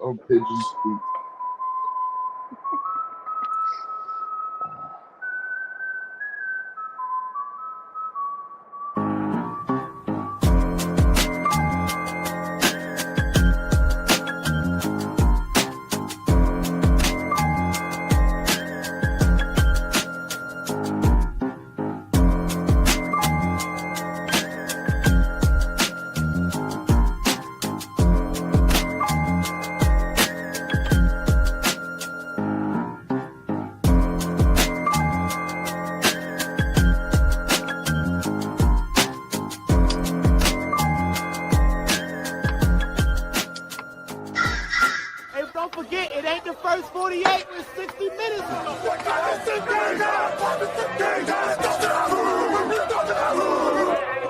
on Pigeon Street. Don't forget, it ain't the first 48, it's 60 minutes.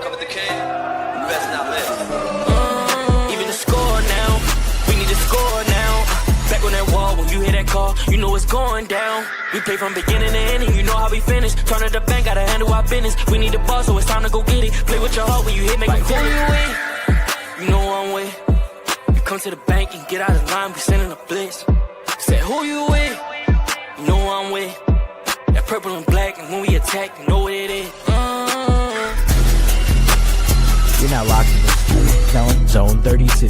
Cover the king, best not live. Even the score now, we need to score now. Back on that wall, when you hear that call, you know it's going down. We play from beginning to ending, you know how we finish. Turn to the bank, gotta handle our business. We need the ball, so it's time to go get it. Play with your heart when you hit, make it feel you with. You know I'm with. You come to the bank and get out of line, we sending a blitz. Said who you with? You know I'm with. That purple and black, and when we attack, you know what it is. You're now locked in the Talent Zone 32.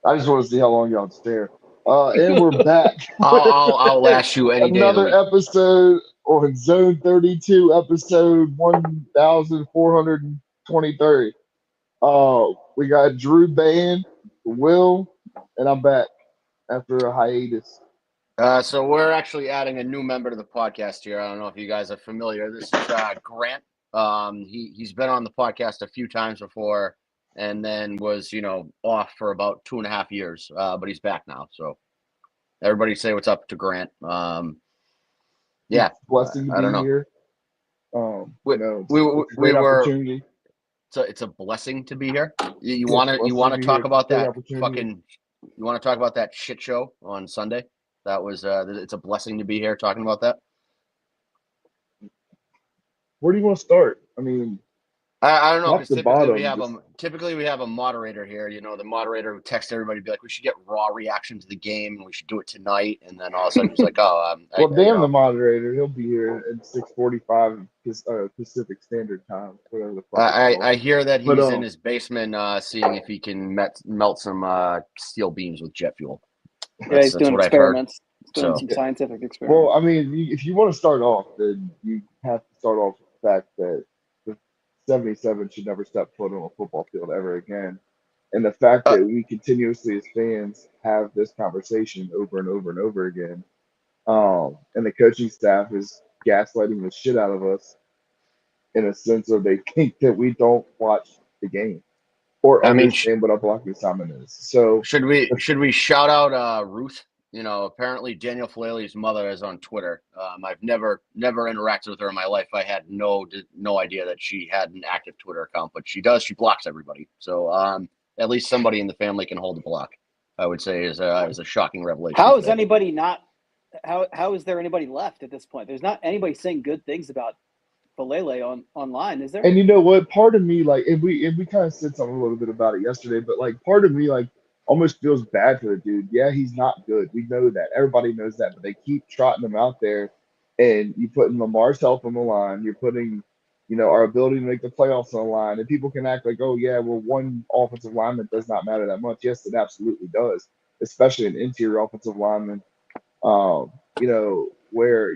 I just want to see how long y'all stare. And we're back. I'll last you any day. Another episode on Zone 32, episode 1423. We got Drew Band, Will, and I'm back after a hiatus. So we're actually adding a new member to the podcast here. I don't know if you guys are familiar. This is Grant. He's been on the podcast a few times before, and then was off for about 2.5 years. But he's back now. So everybody say what's up to Grant. Yeah, Blessing to I don't be know. here. We great were. opportunity. It's a blessing to be here. You Yes, want to talk here. about Great that opportunity. You want to talk about that shit show on Sunday? That was it's a blessing to be here talking about that. Where do you want to start? I mean, I don't know, top because to typically we have a moderator here. The moderator who texts everybody, be like, we should get raw reaction to the game, and we should do it tonight. And then all of a sudden he's like, oh, well, the moderator. He'll be here at 6:45 Pacific Standard Time. Whatever the fuck. I hear that he's in his basement seeing if he can melt some steel beams with jet fuel. Yeah, he's doing experiments. He's doing So- some scientific experiments. Well, I mean, if you want to start off, then you have to start off with the fact that the 77 should never step foot on a football field ever again. And the fact that we continuously, as fans, have this conversation over and over and over again. And the coaching staff is gaslighting the shit out of us in a sense of they think that we don't watch the game or understand what a blocking assignment is. So should we shout out Ruth? Apparently Daniel Falale's mother is on Twitter. I've never interacted with her in my life. I had no idea that she had an active Twitter account, but she does. She blocks everybody. So at least somebody in the family can hold a block. I would say is a shocking revelation. How is anybody not? How is there anybody left at this point? There's not anybody saying good things about Falale online, is there? And you know what? Part of me, and we kind of said something a little bit about it yesterday, but part of me almost feels bad for the dude. Yeah, he's not good. We know that. Everybody knows that, but they keep trotting him out there, and you putting Lamar's health on the line. You're putting, our ability to make the playoffs on the line, and people can act like, oh yeah, well, one offensive lineman does not matter that much. Yes, it absolutely does, especially an interior offensive lineman. Where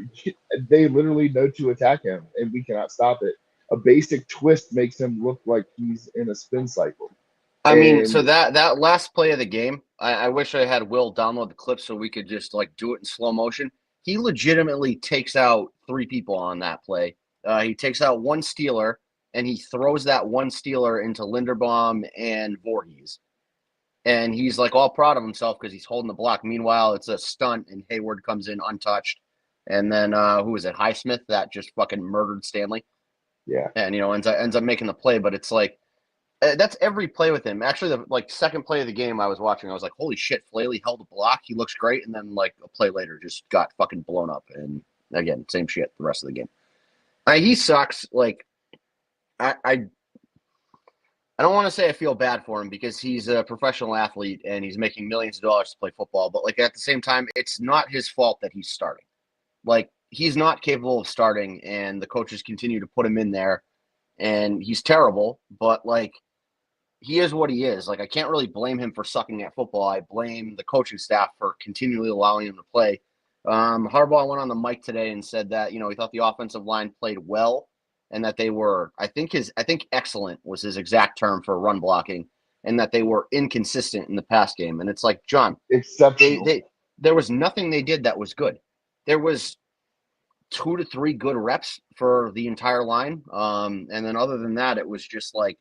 they literally know to attack him, and we cannot stop it. A basic twist makes him look like he's in a spin cycle. I mean, so that last play of the game, I wish I had Will download the clip so we could just do it in slow motion. He legitimately takes out 3 people on that play. He takes out 1 Steeler, and he throws that 1 Steeler into Linderbaum and Voorhees. And he's all proud of himself because he's holding the block. Meanwhile, it's a stunt, and Hayward comes in untouched. And then who was it? Highsmith that just fucking murdered Stanley. Yeah. And ends up making the play. But it's That's every play with him. Actually, the second play of the game I was watching, I was like, "Holy shit!" Flaley held a block. He looks great, and then like a play later, just got fucking blown up. And again, same shit the rest of the game. He sucks. Like, I don't want to say I feel bad for him because he's a professional athlete and he's making millions of dollars to play football. But like at the same time, it's not his fault that he's starting. Like he's not capable of starting, and the coaches continue to put him in there, and he's terrible. But like. He is what he is. Like, I can't really blame him for sucking at football. I blame the coaching staff for continually allowing him to play. Harbaugh went on the mic today and said that, he thought the offensive line played well and that they were, I think excellent was his exact term for run blocking, and that they were inconsistent in the pass game. And it's like, John, Exceptional. there was nothing they did that was good. There was 2 to 3 good reps for the entire line. And then other than that, it was just like,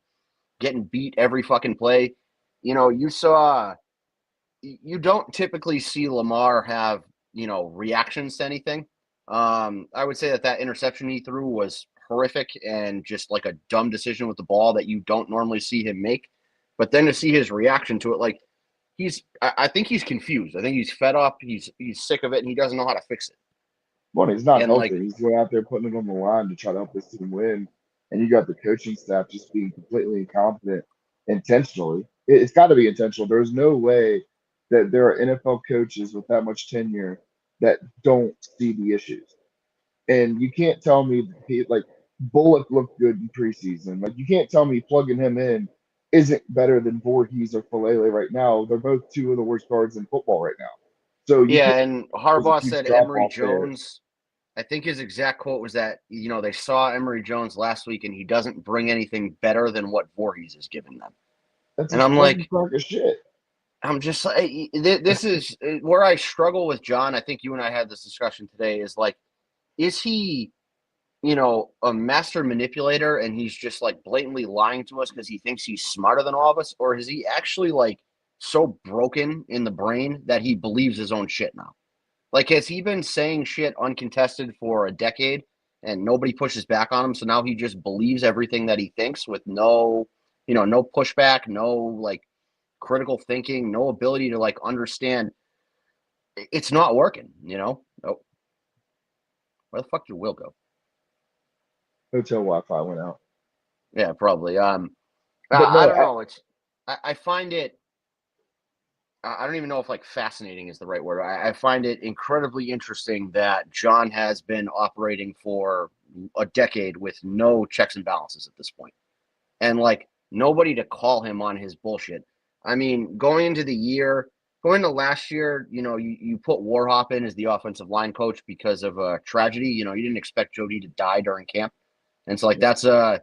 getting beat every fucking play. You don't typically see Lamar have, reactions to anything. I would say that interception he threw was horrific and just like a dumb decision with the ball that you don't normally see him make. But then to see his reaction to it, like I think he's confused. I think he's fed up. He's sick of it and he doesn't know how to fix it. Well, he's not And, helping. like- He's going out there putting it on the line to try to help this team win. And you got the coaching staff just being completely incompetent intentionally. It's got to be intentional. There's no way that there are NFL coaches with that much tenure that don't see the issues. And you can't tell me like Bullock looked good in preseason. Like you can't tell me plugging him in isn't better than Voorhees or Falele right now. They're both 2 of the worst guards in football right now. So and Harbaugh huge said drop Emory off there. Jones. I think his exact quote was that, they saw Emory Jones last week and he doesn't bring anything better than what Voorhees has given them. That's And a I'm fucking like- crock of shit. I'm just like, this is where I struggle with John. I think you and I had this discussion today is like, is he, a master manipulator and he's just like blatantly lying to us because he thinks he's smarter than all of us? Or is he actually like so broken in the brain that he believes his own shit now? Like, has he been saying shit uncontested for a decade and nobody pushes back on him? So now he just believes everything that he thinks with no pushback, no like critical thinking, no ability to like understand. It's not working, Oh, where the fuck did Will go? Hotel Wi-Fi went out. Yeah, probably. But I no, don't know. I find it. I don't even know if like fascinating is the right word. I find it incredibly interesting that John has been operating for a decade with no checks and balances at this point, and like nobody to call him on his bullshit. I mean, going into last year, you put Warhop in as the offensive line coach because of a tragedy. You didn't expect Jody to die during camp, and so like that's an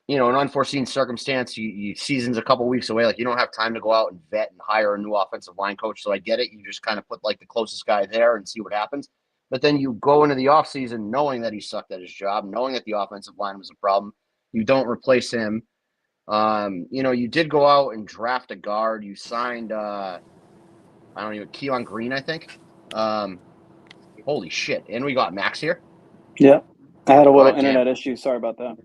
unforeseen circumstance. You season's a couple weeks away. Like you don't have time to go out and vet and hire a new offensive line coach. So I get it. You just kind of put like the closest guy there and see what happens. But then you go into the offseason knowing that he sucked at his job, knowing that the offensive line was a problem. You don't replace him. You did go out and draft a guard. You signed Keon Green, I think. Holy shit. And we got Max here. Yeah. I had a little God damn. internet issue. Sorry about that.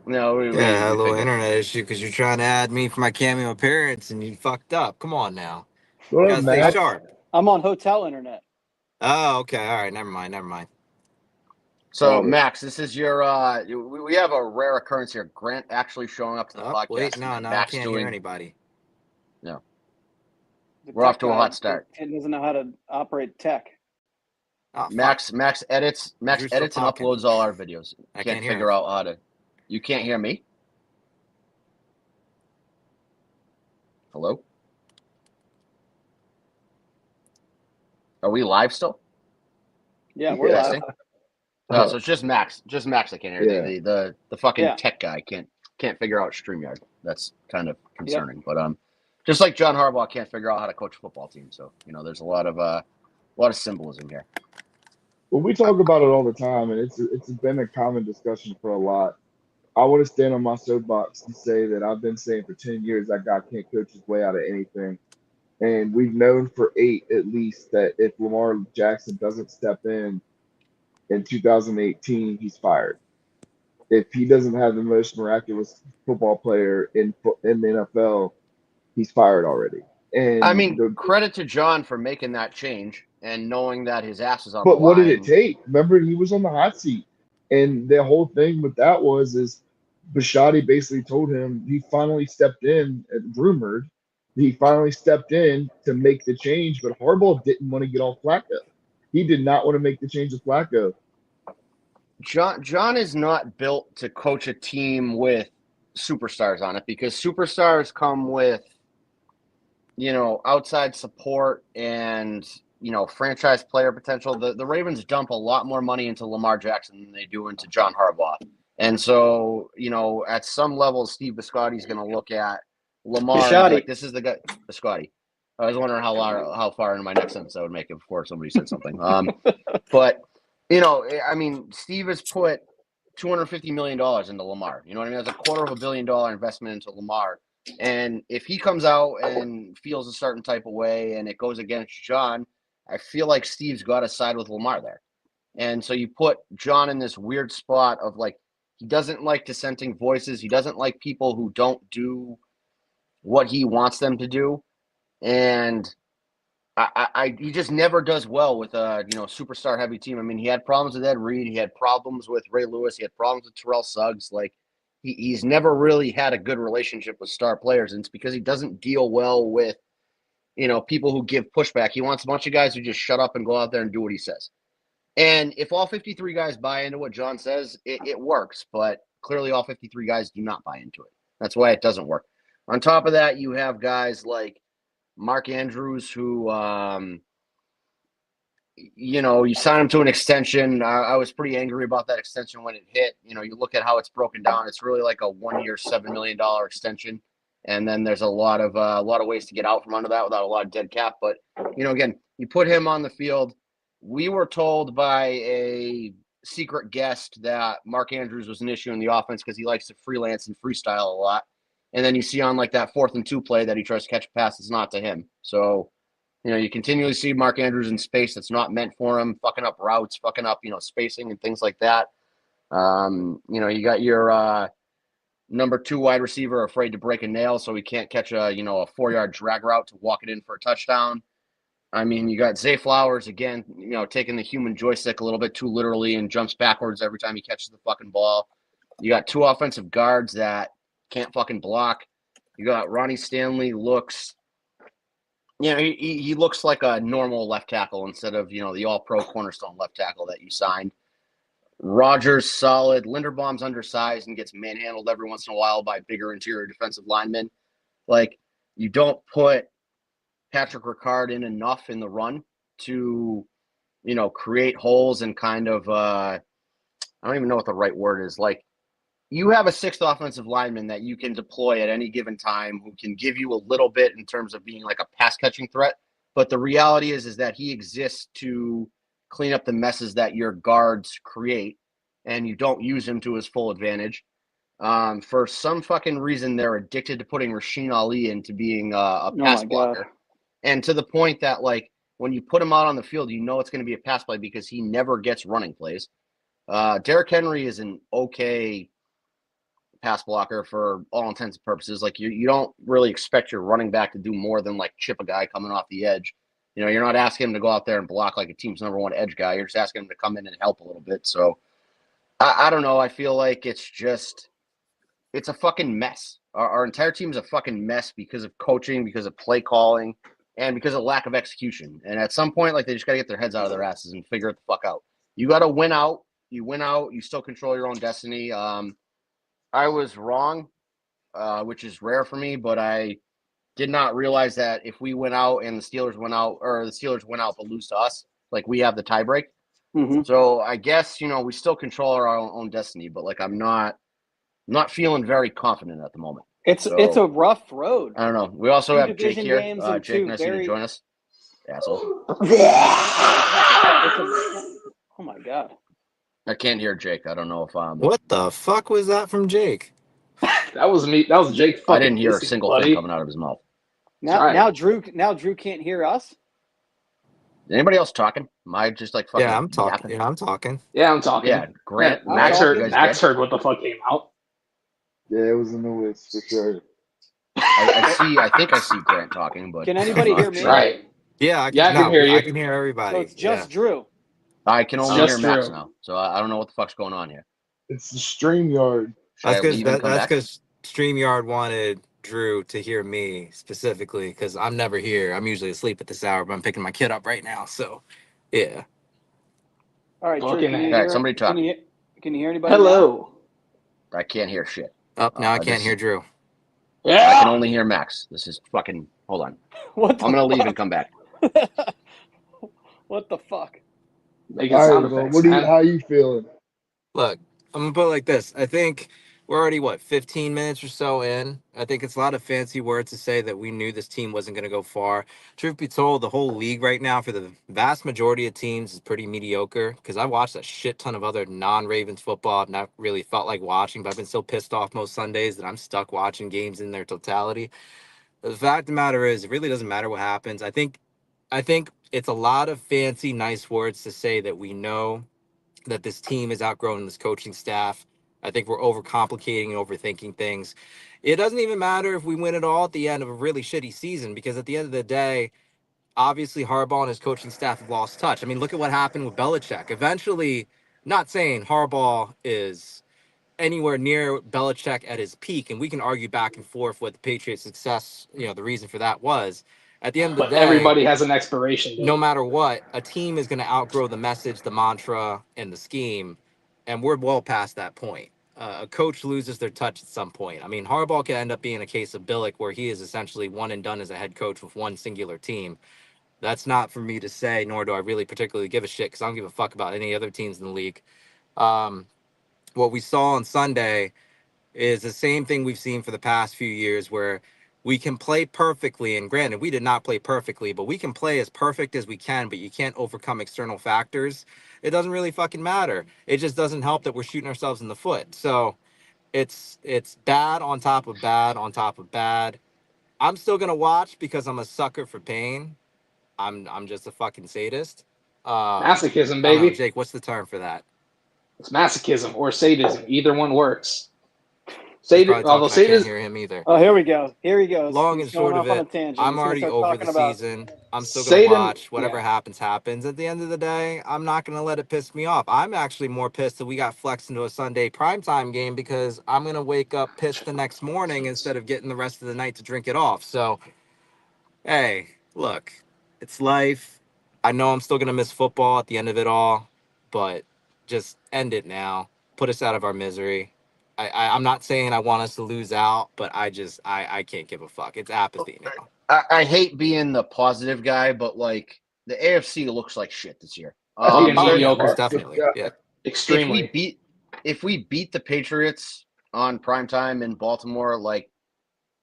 No, Yeah, I had a little internet issue because you're trying to add me for my cameo appearance and you fucked up. Come on now. What You up, gotta stay Max? sharp. I'm on hotel internet. Oh, okay. All right. Never mind. So, Got it. Max, this is your we have a rare occurrence here. Grant actually showing up to the Oh, podcast. wait. and No, then I Max can't hear anybody. The We're off tech to a guy hot start. doesn't know how to operate tech. Oh, Max edits Drew's still and talking. uploads all our videos. I Can't can't hear figure him. out how to. You can't hear me? Hello? Are we live still? Yeah, we're Yeah. live. Testing? No, so it's just Max. Just Max I can't hear. Yeah. The fucking Yeah. tech guy can't figure out StreamYard. That's kind of concerning. But just like John Harbaugh can't figure out how to coach a football team. So, there's a lot of symbolism here. Well, we talk about it all the time, and it's been a common discussion for a lot. I want to stand on my soapbox and say that I've been saying for 10 years that guy can't coach his way out of anything. And we've known for 8 at least that if Lamar Jackson doesn't step in 2018, he's fired. if he doesn't have the most miraculous football player in the NFL, he's fired already. And I mean, credit to John for making that change and knowing that his ass is on the but what did it line. take? Remember, he was on the hot seat, and the whole thing with that is Bisciotti basically told him he finally stepped in, rumored he finally stepped in to make the change, but Harbaugh didn't want to get off Flacco. He did not want to make the change with Flacco. John is not built to coach a team with superstars on it because superstars come with, outside support and, franchise player potential. The Ravens dump a lot more money into Lamar Jackson than they do into John Harbaugh. And so, at some level, Steve Bisciotti is going to look at Lamar and be like, this is the guy, Bisciotti. I was wondering how far into my next sentence I would make it before somebody said something. But, Steve has put $250 million into Lamar. You know what I mean? That's $250 million investment into Lamar. And if he comes out and feels a certain type of way and it goes against John, I feel like Steve's got to side with Lamar there. And so you put John in this weird spot of like, he doesn't like dissenting voices. He doesn't like people who don't do what he wants them to do. And he just never does well with a superstar heavy team. I mean, he had problems with Ed Reed. He had problems with Ray Lewis. He had problems with Terrell Suggs. Like he's never really had a good relationship with star players. And it's because he doesn't deal well with, people who give pushback. He wants a bunch of guys who just shut up and go out there and do what he says. And if all 53 guys buy into what John says, it works. But clearly all 53 guys do not buy into it. That's why it doesn't work. On top of that, you have guys like Mark Andrews, who, you sign him to an extension. I was pretty angry about that extension when it hit. You look at how it's broken down. It's really like a 1 year, $7 million extension. And then there's a lot of ways to get out from under that without a lot of dead cap. But, again, you put him on the field. We were told by a secret guest that Mark Andrews was an issue in the offense because he likes to freelance and freestyle a lot. And then you see on like that 4th and 2 play that he tries to catch a pass that's not to him. So, you continually see Mark Andrews in space that's not meant for him, fucking up routes, fucking up, spacing and things like that. You got your number 2 wide receiver afraid to break a nail, so he can't catch a 4-yard drag route to walk it in for a touchdown. I mean, you got Zay Flowers again, taking the human joystick a little bit too literally and jumps backwards every time he catches the fucking ball. You got 2 offensive guards that can't fucking block. You got Ronnie Stanley looks, he looks like a normal left tackle instead of, the all-pro cornerstone left tackle that you signed. Rogers solid. Linderbaum's undersized and gets manhandled every once in a while by bigger interior defensive linemen. Like, you don't put Patrick Ricard in enough in the run to, create holes and kind of, I don't even know what the right word is. Like, you have a 6th offensive lineman that you can deploy at any given time who can give you a little bit in terms of being like a pass catching threat. But the reality is that he exists to clean up the messes that your guards create, and you don't use him to his full advantage. For some fucking reason, they're addicted to putting Rasheen Ali into being a pass blocker. And to the point that, like, when you put him out on the field, it's going to be a pass play because he never gets running plays. Derrick Henry is an okay pass blocker for all intents and purposes. Like, you don't really expect your running back to do more than like chip a guy coming off the edge. You're not asking him to go out there and block like a team's number 1 edge guy. You're just asking him to come in and help a little bit. So I don't know. I feel like it's a fucking mess. Our entire team is a fucking mess because of coaching, because of play calling, and because of lack of execution. And at some point, like, they just got to get their heads out of their asses and figure it the fuck out. You got to win out. You win out. You still control your own destiny. I was wrong, which is rare for me, but I did not realize that if we went out and the Steelers went out, or the Steelers went out but lose to us, like, we have the tiebreak. Mm-hmm. So I guess, we still control our own destiny, but like, I'm not feeling very confident at the moment. It's a rough road. I don't know. We also have Jake here. Jake, nice to join us. Asshole. Oh my God. I can't hear Jake. I don't know if What the fuck was that from Jake? That was me. That was Jake. I didn't hear a single thing coming out of his mouth. Now Drew can't hear us. Anybody else talking? Am I just like fucking Yeah, I'm talking. yapping? Yeah, I'm talking. Yeah, I'm talking. Yeah, Grant, Yeah, Max, talking. you guys Max good? heard what the fuck came out. Yeah, it was in the list for sure. I think I see Grant talking, but Can I'm anybody not hear me? sure. Right. Yeah, Yeah, I can hear you. I can hear everybody. So it's just Drew. I can It's only hear just Max Drew. now, so I don't know what the fuck's going on here. It's the StreamYard. Should I leave and come That's back? because StreamYard wanted Drew to hear me specifically because I'm never here. I'm usually asleep at this hour, but I'm picking my kid up right now. So, yeah. All right, Drew. Fucking Can you A. All right, hear? somebody talk. Can you hear anybody? Now? Hello. I can't hear shit. Up now, I this can't hear is- Drew. I Yeah. can only hear Max. This is fucking. Hold on. What? The I'm gonna leave fuck? and come back. What the fuck? Making All sound right, well, effects, man. how you feeling? Look, I'm gonna put it like this. I think we're already 15 minutes or so in. I think it's a lot of fancy words to say that we knew this team wasn't gonna go far. Truth be told, the whole league right now for the vast majority of teams is pretty mediocre. Because I watched a shit ton of other non-Ravens football. I've not really felt like watching, but I've been so pissed off most Sundays that I'm stuck watching games in their totality. The fact of the matter is, it really doesn't matter what happens. I think it's a lot of fancy, nice words to say that we know that this team is outgrowing this coaching staff. I think we're overcomplicating and overthinking things. It doesn't even matter if we win it all at the end of a really shitty season, because at the end of the day, obviously Harbaugh and his coaching staff have lost touch. I mean, look at what happened with Belichick. Eventually, not saying Harbaugh is anywhere near Belichick at his peak, and we can argue back and forth what the Patriots' success, the reason for that was. At the end of the But day, everybody has an expiration date. no matter what, a team is going to outgrow the message, the mantra, and the scheme, and we're well past that point. A coach loses their touch at some point. I mean, Harbaugh could end up being a case of Billick, where he is essentially one and done as a head coach with one singular team. That's not for me to say, nor do I really particularly give a shit, because I don't give a fuck about any other teams in the league. What we saw on Sunday is the same thing we've seen for the past few years, where we can play perfectly. And granted, we did not play perfectly, but we can play as perfect as we can, but you can't overcome external factors. It doesn't really fucking matter. It just doesn't help that we're shooting ourselves in the foot. So it's bad on top of bad on top of bad. I'm still gonna watch because I'm a sucker for pain. I'm just a fucking sadist. Masochism, I don't know, baby. Jake, what's the term for that? It's masochism or sadism. Either one works. He's probably Although talking, I can't sadism, hear him either. Oh, here we go. Here he goes. Long He's and short going of off on a it, tangent. I'm He's gonna already start over talking the about season. I'm still gonna Satan- watch whatever happens. At the end of the day, I'm not gonna let it piss me off. I'm actually more pissed that we got flexed into a Sunday primetime game, because I'm gonna wake up pissed the next morning instead of getting the rest of the night to drink it off. So, hey, look, it's life. I know I'm still gonna miss football at the end of it all, but just end it now. Put us out of our misery. I'm not saying I want us to lose out, but I can't give a fuck. It's apathy now. I hate being the positive guy, but like the AFC looks like shit this year. Fucking Oh, yeah, mediocre. most definitely. Yeah. extremely. If we beat the Patriots on primetime in Baltimore, like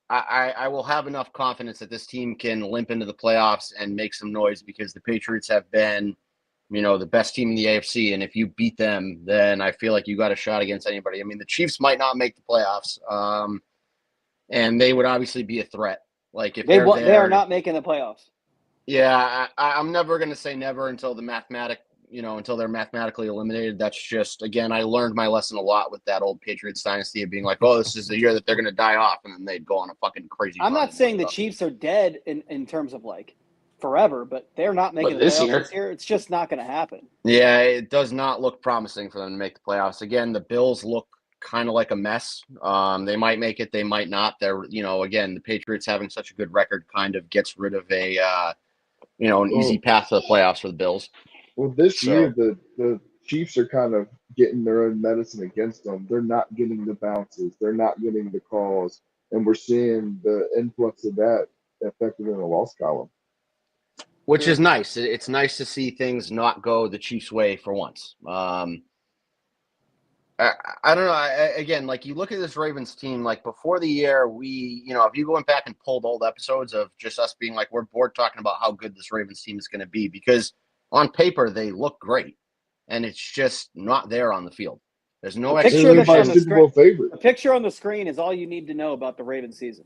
I will have enough confidence that this team can limp into the playoffs and make some noise, because the Patriots have been, the best team in the AFC. And if you beat them, then I feel like you got a shot against anybody. I mean, the Chiefs might not make the playoffs, and they would obviously be a threat. Like if they they're are not making the playoffs. Yeah, I'm never going to say never until until they're mathematically eliminated. That's just, again, I learned my lesson a lot with that old Patriots dynasty of being like, oh, this is the year that they're going to die off, and then they'd go on a fucking crazy. I'm run not and saying win the it up. Chiefs are dead in terms of like forever, but they're not making But the this playoffs year- this year. It's just not going to happen. Yeah, it does not look promising for them to make the playoffs. Again, the Bills look kind of like a mess. They might make it, they might not. They're, again, the Patriots having such a good record kind of gets rid of an easy path to the playoffs for the Bills. Well, this So- year the Chiefs are kind of getting their own medicine against them. They're not getting the bounces. They're not getting the calls, and we're seeing the influx of that affected in the loss column. Which is nice. It's nice to see things not go the Chiefs' way for once. I don't know. Again, like you look at this Ravens team, like before the year, if you went back and pulled old episodes of just us being like, we're bored talking about how good this Ravens team is going to be, because on paper they look great, and it's just not there on the field. There's no The picture They're that's my on the Super Bowl favorite. The picture on the screen is all you need to know about the Ravens season.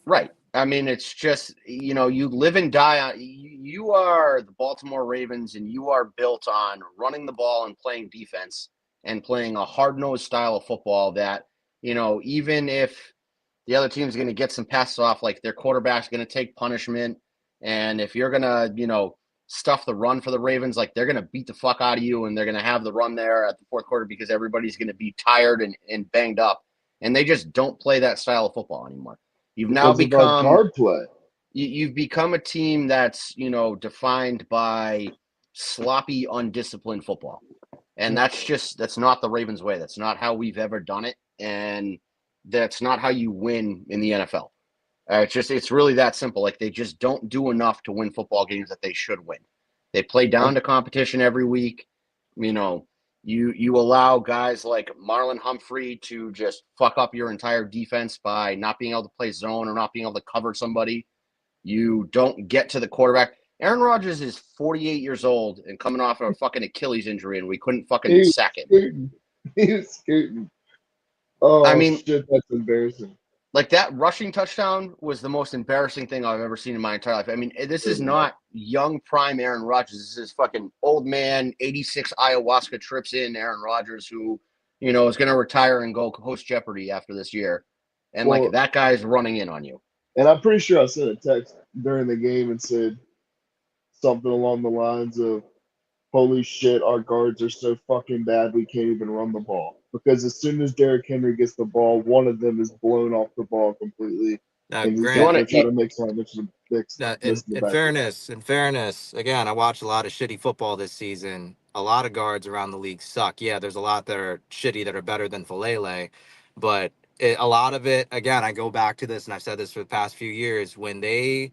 Right. I mean, it's just, you live and die on. You are the Baltimore Ravens, and you are built on running the ball and playing defense and playing a hard-nosed style of football that, even if the other team's going to get some passes off, like their quarterback's going to take punishment, and if you're going to, stuff the run for the Ravens, like they're going to beat the fuck out of you, and they're going to have the run there at the fourth quarter because everybody's going to be tired and banged up, and they just don't play that style of football anymore. You've now Because of our become guard play. you've become a team that's defined by sloppy, undisciplined football, and that's not the Ravens way. That's not how we've ever done it, and that's not how you win in the NFL. It's really that simple. Like, they just don't do enough to win football games that they should win. They play down to competition every week. You allow guys like Marlon Humphrey to just fuck up your entire defense by not being able to play zone or not being able to cover somebody. You don't get to the quarterback. Aaron Rodgers is 48 years old and coming off of a fucking Achilles injury, and we couldn't fucking sack him. He was scooting. Oh, I mean, shit, that's embarrassing. Like, that rushing touchdown was the most embarrassing thing I've ever seen in my entire life. I mean, this is not young prime Aaron Rodgers. This is fucking old man, 86 ayahuasca trips in Aaron Rodgers, who, is going to retire and go host Jeopardy after this year. And, that guy's running in on you. And I'm pretty sure I sent a text during the game and said something along the lines of, holy shit, our guards are so fucking bad we can't even run the ball. Because as soon as Derrick Henry gets the ball, one of them is blown off the ball completely. And he's Grant, going to try to make some fix. in fairness, again, I watched a lot of shitty football this season. A lot of guards around the league suck. Yeah, there's a lot that are shitty that are better than Falele, but a lot of it, again, I go back to this, and I've said this for the past few years, when the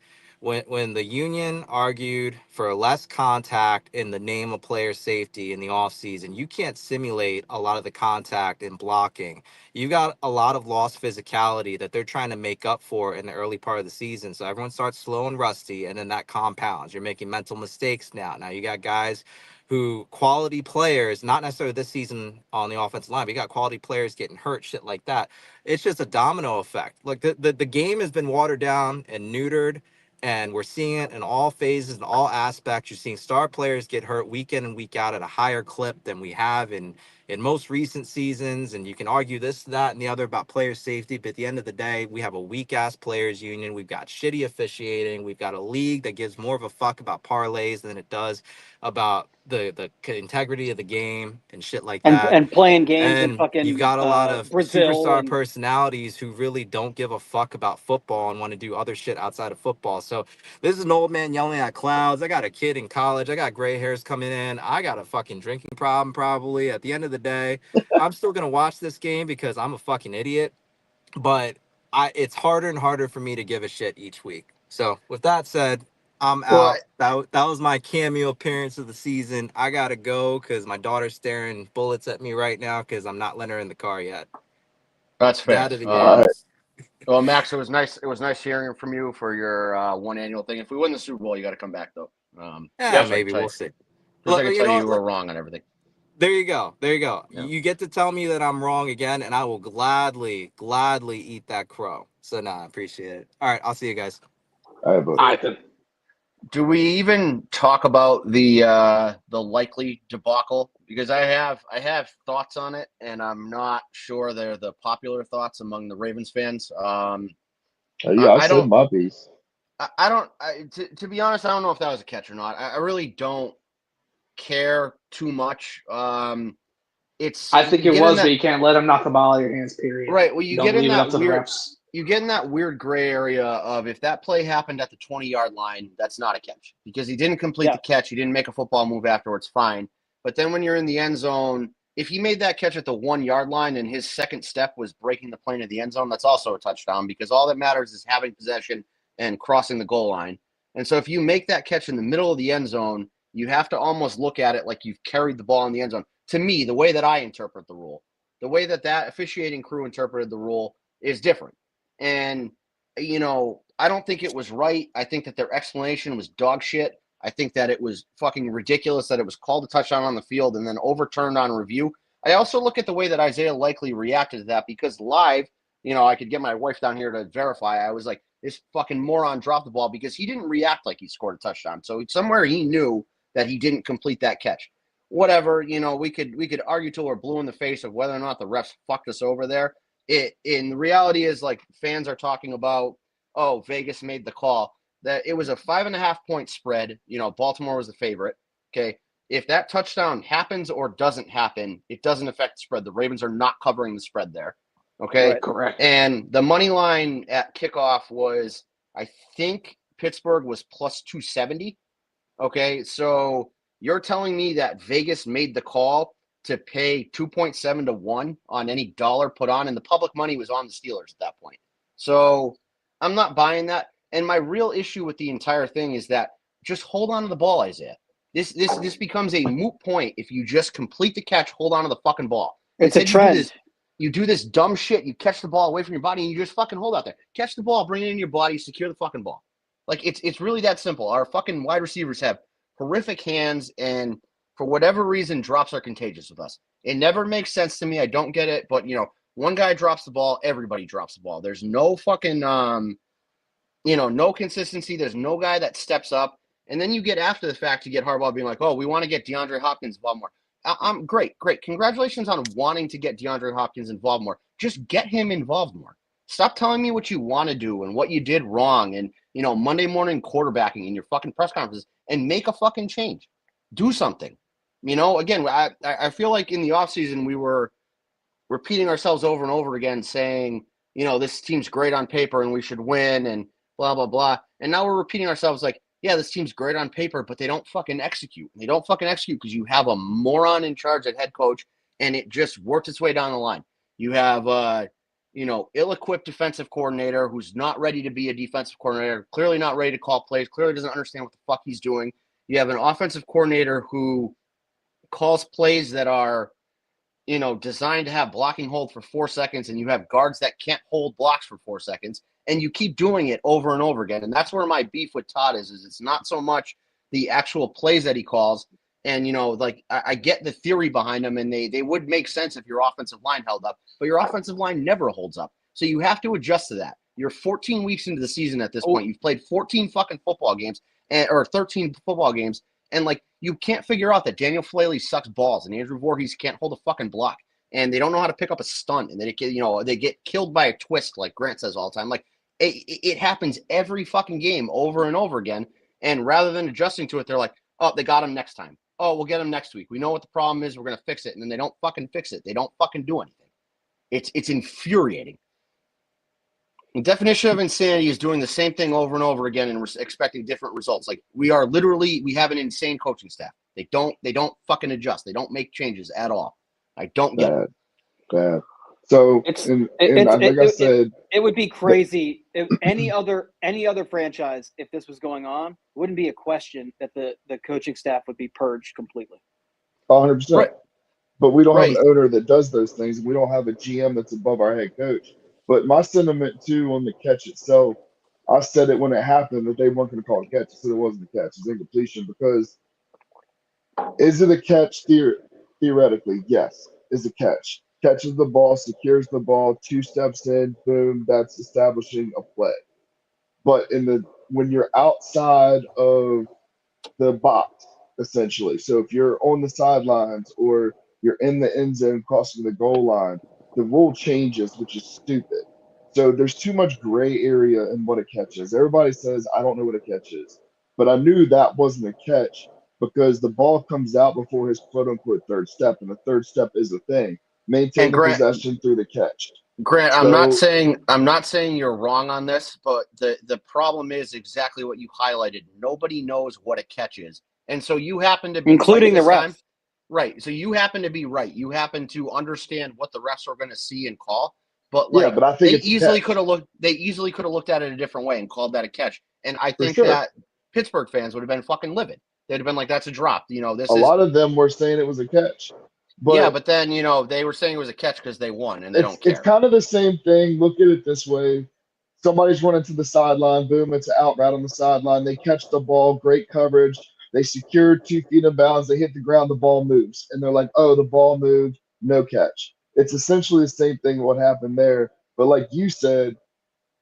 union argued for less contact in the name of player safety in the offseason, you can't simulate a lot of the contact in blocking. You got a lot of lost physicality that they're trying to make up for in the early part of the season. So everyone starts slow and rusty, and then that compounds. You're making mental mistakes now. Now you got guys who, quality players, not necessarily this season on the offensive line, but you got quality players getting hurt, shit like that. It's just a domino effect. Like, the game has been watered down and neutered, and we're seeing it in all phases and all aspects. You're seeing star players get hurt week in and week out at a higher clip than we have in most recent seasons. And you can argue this, that, and the other about player safety. But at the end of the day, we have a weak-ass players union. We've got shitty officiating. We've got a league that gives more of a fuck about parlays than it does about the integrity of the game and shit like that. And playing games and in fucking you've got a lot of Brazil superstar and personalities who really don't give a fuck about football and want to do other shit outside of football. So this is an old man yelling at clouds. I got a kid in college. I got gray hairs coming in. I got a fucking drinking problem probably. At the end of the day, I'm still going to watch this game because I'm a fucking idiot. But it's harder and harder for me to give a shit each week. So with that said, I'm out. That was my cameo appearance of the season. I gotta go because my daughter's staring bullets at me right now because I'm not letting her in the car yet. That's fair. Dad of the games. Well, Max, it was nice. It was nice hearing from you for your one annual thing. If we win the Super Bowl, you got to come back though. Maybe we'll see. I can tell you were wrong on everything. There you go. Yeah. You get to tell me that I'm wrong again, and I will gladly eat that crow. So I appreciate it. All right, I'll see you guys. All right, then. Do we even talk about the likely debacle? Because I have thoughts on it, and I'm not sure they're the popular thoughts among the Ravens fans. I said my piece. To be honest, I don't know if that was a catch or not. I really don't care too much. I think it was, but you can't let them knock the ball out of your hands. Period. Right. Well, you Don't get in leave it that up to the weird. refs. You get in that weird gray area of, if that play happened at the 20-yard line, that's not a catch because he didn't complete the catch. He didn't make a football move afterwards. Fine. But then when you're in the end zone, if he made that catch at the 1-yard line and his second step was breaking the plane of the end zone, that's also a touchdown because all that matters is having possession and crossing the goal line. And so if you make that catch in the middle of the end zone, you have to almost look at it like you've carried the ball in the end zone. To me, the way that I interpret the rule, the way that officiating crew interpreted the rule is different. And I don't think it was right. I think that their explanation was dog shit. I think that it was fucking ridiculous that it was called a touchdown on the field and then overturned on review. I also look at the way that Isaiah Likely reacted to that because live, I could get my wife down here to verify. I was like, this fucking moron dropped the ball because he didn't react like he scored a touchdown. So somewhere he knew that he didn't complete that catch. Whatever, we could argue till we're blue in the face of whether or not the refs fucked us over there. In reality is like fans are talking about, oh, Vegas made the call. That it was a 5.5 point spread. Baltimore was the favorite. Okay. If that touchdown happens or doesn't happen, it doesn't affect the spread. The Ravens are not covering the spread there. Okay. Right, correct. And the money line at kickoff was, I think Pittsburgh was plus 270. Okay. So you're telling me that Vegas made the call to pay 2.7 to 1 on any dollar put on, and the public money was on the Steelers at that point. So I'm not buying that. And my real issue with the entire thing is that just hold on to the ball, Isaiah. This becomes a moot point if you just complete the catch, hold on to the fucking ball. It's a trend. You do this dumb shit. You catch the ball away from your body and you just fucking hold out there. Catch the ball, bring it in your body, secure the fucking ball. Like it's really that simple. Our fucking wide receivers have horrific hands, and for whatever reason, drops are contagious with us. It never makes sense to me. I don't get it, but one guy drops the ball, everybody drops the ball. There's no fucking no consistency. There's no guy that steps up. And then you get after the fact to get Harbaugh being like, oh, we want to get DeAndre Hopkins involved more. I'm great. Congratulations on wanting to get DeAndre Hopkins involved more. Just get him involved more. Stop telling me what you want to do and what you did wrong and, Monday morning quarterbacking in your fucking press conferences, and make a fucking change. Do something. Again, I feel like in the offseason we were repeating ourselves over and over again saying, this team's great on paper and we should win and blah, blah, blah. And now we're repeating ourselves like, yeah, this team's great on paper, but they don't fucking execute. They don't fucking execute because you have a moron in charge at head coach, and it just worked its way down the line. You have ill-equipped defensive coordinator who's not ready to be a defensive coordinator, clearly not ready to call plays, clearly doesn't understand what the fuck he's doing. You have an offensive coordinator who calls plays that are, designed to have blocking hold for 4 seconds, and you have guards that can't hold blocks for 4 seconds. And you keep doing it over and over again. And that's where my beef with Todd is it's not so much the actual plays that he calls. And, I get the theory behind them, and they would make sense if your offensive line held up. But your offensive line never holds up. So you have to adjust to that. You're 14 weeks into the season at this point. You've played 14 fucking football games, or 13 football games. And, you can't figure out that Daniel Flaley sucks balls and Andrew Voorhees can't hold a fucking block. And they don't know how to pick up a stunt. And they get killed by a twist, like Grant says all the time. It happens every fucking game over and over again. And rather than adjusting to it, they're like, oh, they got him next time. Oh, we'll get him next week. We know what the problem is. We're going to fix it. And then they don't fucking fix it. They don't fucking do anything. It's infuriating. The definition of insanity is doing the same thing over and over again and expecting different results. We have an insane coaching staff. They don't fucking adjust. They don't make changes at all. I don't get it. Bad. So it would be crazy if any other franchise, if this was going on, it wouldn't be a question that the coaching staff would be purged completely. 100%. Right. But we don't have an owner that does those things. And we don't have a GM that's above our head coach. But my sentiment too on the catch itself, I said it when it happened that they weren't going to call it a catch. I said it wasn't a catch. It's incompletion because is it a catch theoretically? Yes, is a catch. Catches the ball, secures the ball, 2 steps in, boom, that's establishing a play. But when you're outside of the box, essentially, so if you're on the sidelines or you're in the end zone crossing the goal line, the rule changes, which is stupid. So there's too much gray area in what a catch is. Everybody says, I don't know what a catch is. But I knew that wasn't a catch because the ball comes out before his quote-unquote third step, and the third step is a thing. Maintain the possession through the catch. Grant, I'm not saying you're wrong on this, but the problem is exactly what you highlighted. Nobody knows what a catch is. And so you happen to be including the refs. Right. So you happen to be right. You happen to understand what the refs are going to see and call. But but I think they easily could have looked at it a different way and called that a catch. And I think that Pittsburgh fans would have been fucking livid. They'd have been like, that's a drop. A lot of them were saying it was a catch. But then, they were saying it was a catch because they won and they don't care. It's kind of the same thing. Look at it this way. Somebody's running to the sideline. Boom, it's an out route on the sideline. They catch the ball. Great coverage. They secure 2 feet in bounds. They hit the ground. The ball moves. And they're like, oh, the ball moved. No catch. It's essentially the same thing what happened there. But like you said,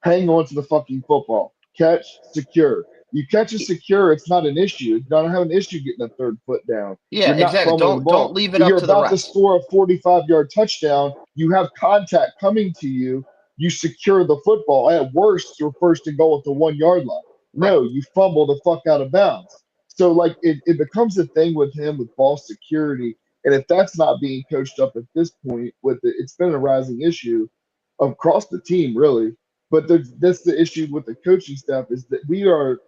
hang on to the fucking football. Catch, secure. You catch it secure, it's not an issue. You don't have an issue getting a third foot down. Yeah, You're not exactly. fumbling the ball. Don't leave it But up you're to the about to refs. score a 45-yard touchdown. You have contact coming to you. You secure the football. At worst, you're first and goal at the 1 yard line. No, you fumble the fuck out of bounds. So like it becomes a thing with him with ball security. And if that's not being coached up at this point, it's been a rising issue across the team, really. But that's the issue with the coaching staff is that we are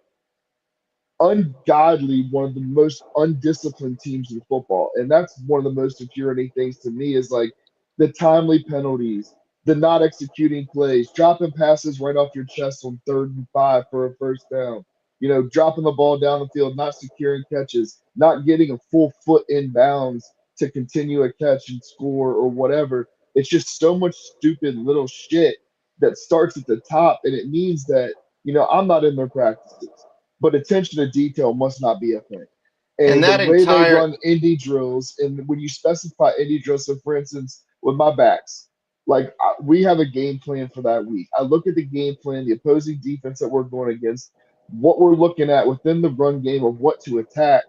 ungodly one of the most undisciplined teams in football. And that's one of the most infuriating things to me is like the timely penalties, the not executing plays, dropping passes right off your chest on 3rd and 5 for a first down, dropping the ball down the field, not securing catches, not getting a full foot in bounds to continue a catch and score or whatever. It's just so much stupid little shit that starts at the top. And it means that, I'm not in their practices, but attention to detail must not be a thing. And the way they run indie drills, and when you specify indie drills, so for instance, with my backs, like we have a game plan for that week. I look at the game plan, the opposing defense that we're going against, what we're looking at within the run game of what to attack.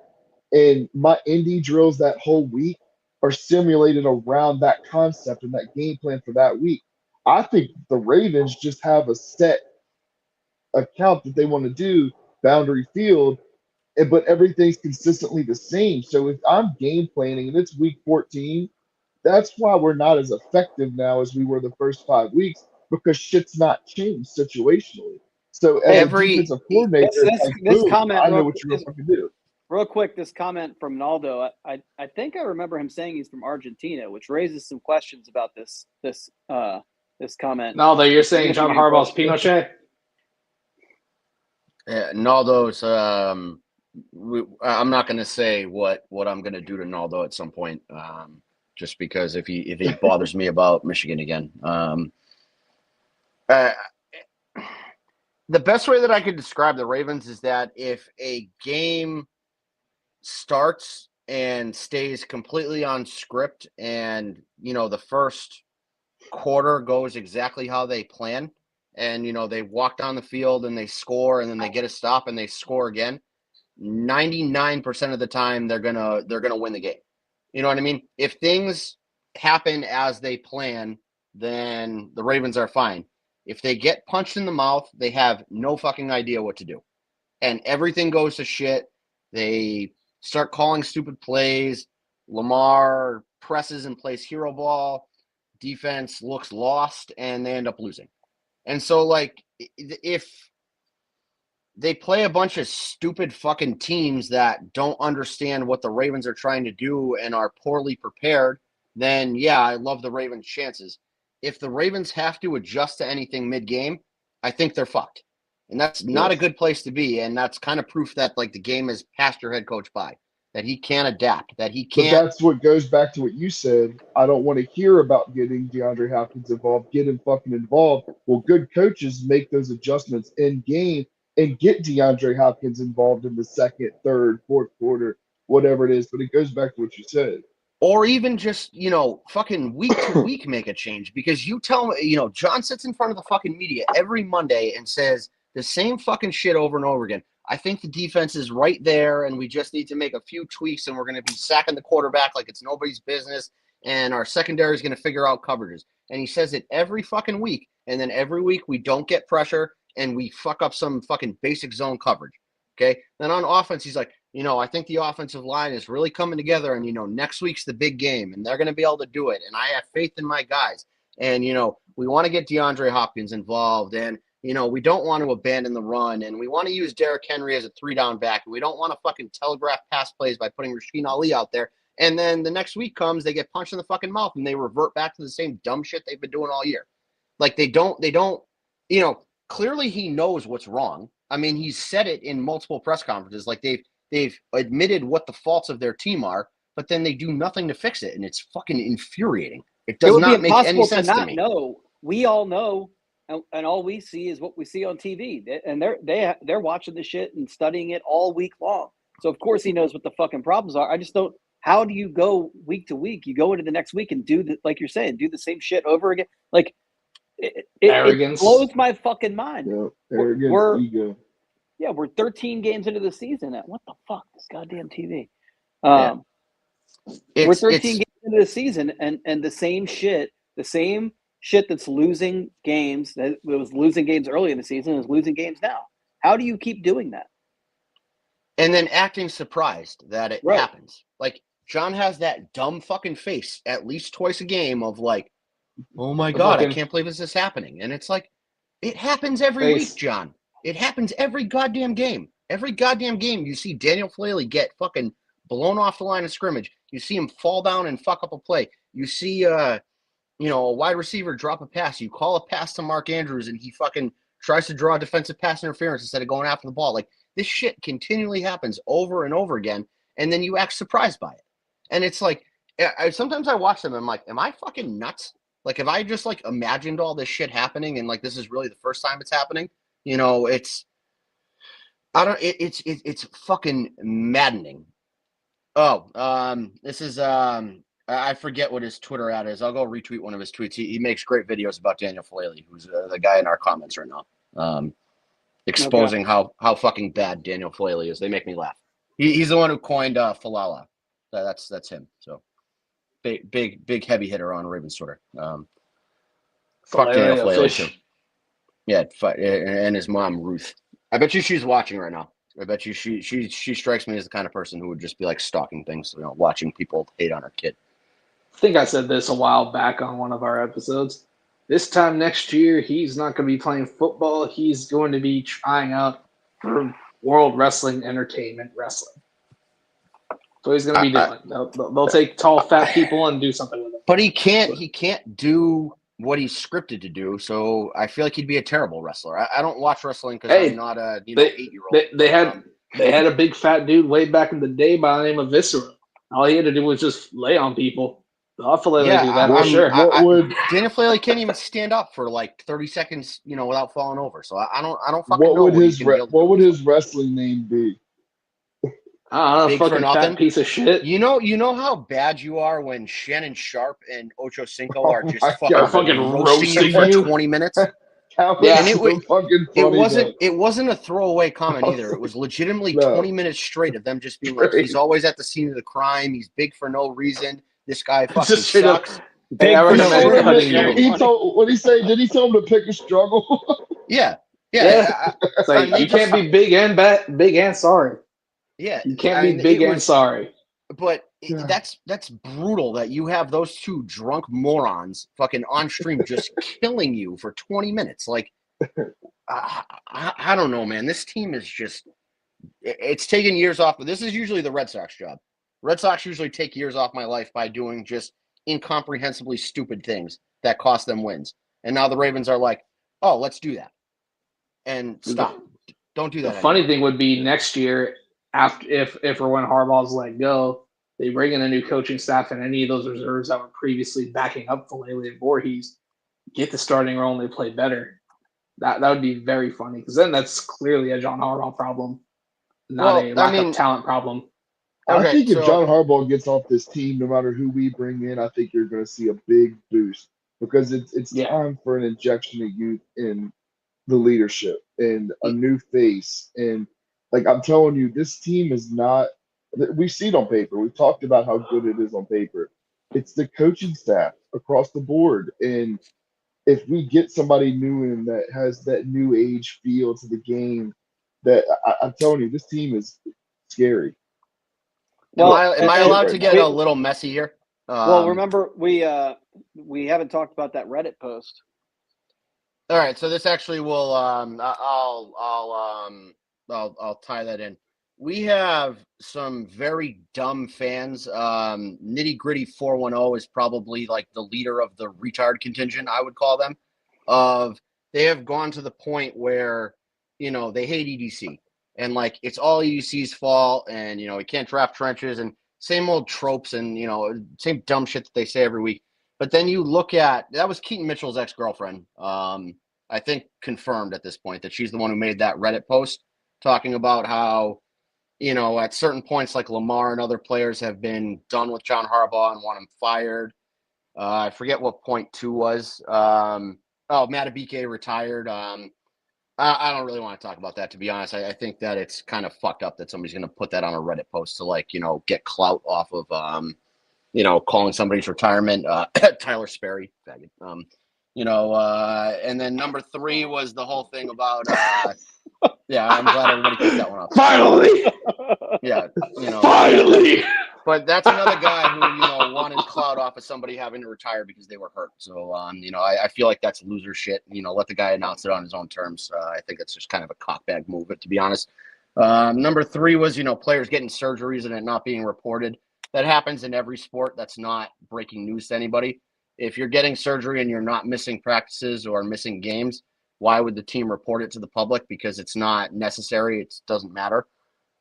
And my indie drills that whole week are simulated around that concept and that game plan for that week. I think the Ravens just have a set account that they want to do, boundary field, but everything's consistently the same. So if I'm game planning and it's week 14, that's why we're not as effective now as we were the first 5 weeks, because shit's not changed situationally. So as a defensive coordinator, this comment, I know what you're going to do. Real quick, this comment from Naldo, I think I remember him saying he's from Argentina, which raises some questions about this comment. Naldo, you're saying John Harbaugh's Pinochet? Yeah, Naldo's. I'm not going to say what I'm going to do to Naldo at some point, just because if he bothers me about Michigan again. The best way that I could describe the Ravens is that if a game starts and stays completely on script and, the first quarter goes exactly how they plan and, they walk down the field and they score and then they get a stop and they score again, 99% of the time they're going to win the game. You know what I mean? If things happen as they plan, then the Ravens are fine. If they get punched in the mouth, they have no fucking idea what to do. And everything goes to shit. They start calling stupid plays. Lamar presses and plays hero ball. Defense looks lost, and they end up losing. And so, like, if they play a bunch of stupid fucking teams that don't understand what the Ravens are trying to do and are poorly prepared, then, yeah, I love the Ravens' chances. If the Ravens have to adjust to anything mid-game, I think they're fucked. And that's not a good place to be. And that's kind of proof that, like, the game is past your head coach by. That he can't adapt. That he can't. But that's what goes back to what you said. I don't want to hear about getting DeAndre Hopkins involved. Get him fucking involved. Well, good coaches make those adjustments in game and get DeAndre Hopkins involved in the second, third, fourth quarter, whatever it is. But it goes back to what you said. Or even just, fucking week to week make a change. Because you tell me, John sits in front of the fucking media every Monday and says the same fucking shit over and over again. I think the defense is right there, and we just need to make a few tweaks, and we're going to be sacking the quarterback like it's nobody's business, and our secondary is going to figure out coverages. And he says it every fucking week, and then every week we don't get pressure, and we fuck up some fucking basic zone coverage, okay? Then on offense, he's like, I think the offensive line is really coming together, and, next week's the big game, and they're going to be able to do it, and I have faith in my guys. And, we want to get DeAndre Hopkins involved, and, we don't want to abandon the run, and we want to use Derrick Henry as a 3-down back. We don't want to fucking telegraph pass plays by putting Rasheen Ali out there. And then the next week comes, they get punched in the fucking mouth, and they revert back to the same dumb shit they've been doing all year. Like, they don't, clearly he knows what's wrong. I mean, he's said it in multiple press conferences. Like, they've admitted what the faults of their team are, but then they do nothing to fix it, and it's fucking infuriating. It does not make any sense to me. No, we all know. And all we see is what we see on TV, and they're watching the shit and studying it all week long. So of course he knows what the fucking problems are. I just don't. How do you go week to week? You go into the next week and like you're saying, do the same shit over again. Like Arrogance. It blows my fucking mind. Yeah, arrogance, We're- ego. Yeah, we're 13 games into the season. What the fuck? This goddamn TV. Yeah. We're 13 games into the season, and the same shit that's losing games, that was losing games early in the season, is losing games now. How do you keep doing that? And then acting surprised that it Right. happens. Like, John has that dumb fucking face at least twice a game of like, oh my God, I can't believe this is happening. And it's like, it happens every week, John. It happens every goddamn game. Every goddamn game you see Daniel Flaley get fucking blown off the line of scrimmage. You see him fall down and fuck up a play. You see a wide receiver drop a pass. You call a pass to Mark Andrews and he fucking tries to draw defensive pass interference instead of going after the ball. Like, this shit continually happens over and over again, and then you act surprised by it. And it's like, sometimes I watch them and I'm like, am I fucking nuts? Like, have I just like imagined all this shit happening and like this is really the first time it's happening? It's fucking maddening. This is I forget what his Twitter ad is. I'll go retweet one of his tweets. He makes great videos about Daniel Flaley, who's the guy in our comments right now, exposing how fucking bad Daniel Flaley is. They make me laugh. He's the one who coined Falala. That's him. So big heavy hitter on Ravens Twitter. Fuck Daniel Flaley too. Yeah, and his mom Ruth. I bet you she's watching right now. I bet you she strikes me as the kind of person who would just be like stalking things, watching people hate on her kid. I think I said this a while back on one of our episodes. This time next year, he's not going to be playing football. He's going to be trying out for World Wrestling Entertainment Wrestling. So he's going to be doing. They'll take tall, fat people and do something with them. But he can't do what he's scripted to do, so I feel like he'd be a terrible wrestler. I don't watch wrestling because I'm not a 8-year-old. They had a big fat dude way back in the day by the name of Viscera. All he had to do was just lay on people. I'll do that for sure. Daniel Flaley can't even stand up for like 30 seconds, without falling over. So I don't fucking know. What would his wrestling name be? I don't know, fucking fat piece of shit. You know how bad you are when Shannon Sharp and Ocho Cinco are just fucking roasting you for 20 minutes. Yeah, and it wasn't a throwaway comment either. It was legitimately 20 minutes straight of them just being like, he's always at the scene of the crime. He's big for no reason. This guy fucking sucks. Big for no reason. What did he say? Did he tell him to pick a struggle? Yeah. It's like, you can't be big and sorry. Yeah, you can't be big and sorry. But that's brutal that you have those two drunk morons fucking on stream just killing you for 20 minutes. Like, I don't know, man. This team is it's taken years off. But this is usually the Red Sox job. Red Sox usually take years off my life by doing just incomprehensibly stupid things that cost them wins. And now the Ravens are like, oh, let's do that. And stop. Don't do that. The funny thing would be next year, after if or when Harbaugh's let go, they bring in a new coaching staff and any of those reserves that were previously backing up Flaley and Voorhees get the starting role and they play better. That would be very funny because then that's clearly a John Harbaugh problem, not a lack of talent problem. I think if John Harbaugh gets off this team, no matter who we bring in, I think you're going to see a big boost because it's time for an injection of youth in the leadership and a new face. And like I'm telling you, this team is not – we see it on paper. We've talked about how good it is on paper. It's the coaching staff across the board. And if we get somebody new in that has that new age feel to the game, that I'm telling you, this team is scary. Well, am I allowed to get a little messy here? Well, remember we haven't talked about that Reddit post. All right, so this actually will I'll tie that in. We have some very dumb fans. Nitty Gritty 410 is probably like the leader of the retard contingent, I would call them. They have gone to the point where they hate EDC. And like it's all EDC's fault, and he can't draft trenches and same old tropes and same dumb shit that they say every week. But then you look at that was Keaton Mitchell's ex-girlfriend. I think confirmed at this point that she's the one who made that Reddit post talking about how at certain points like Lamar and other players have been done with John Harbaugh and want him fired. I forget what point 2 was. Matabike retired. I don't really want to talk about that, to be honest. I think that it's kind of fucked up that somebody's going to put that on a Reddit post to, like, get clout off of, calling somebody's retirement. Tyler Sperry, faggot. And then number 3 was the whole thing about, yeah, I'm glad everybody picked that one up. Finally! Yeah, Finally! But that's another guy who, wanted clout off of somebody having to retire because they were hurt. So, I feel like that's loser shit. Let the guy announce it on his own terms. I think it's just kind of a cockbag move, to be honest. Number 3 was, players getting surgeries and it not being reported. That happens in every sport. That's not breaking news to anybody. If you're getting surgery and you're not missing practices or missing games, why would the team report it to the public? Because it's not necessary. It doesn't matter.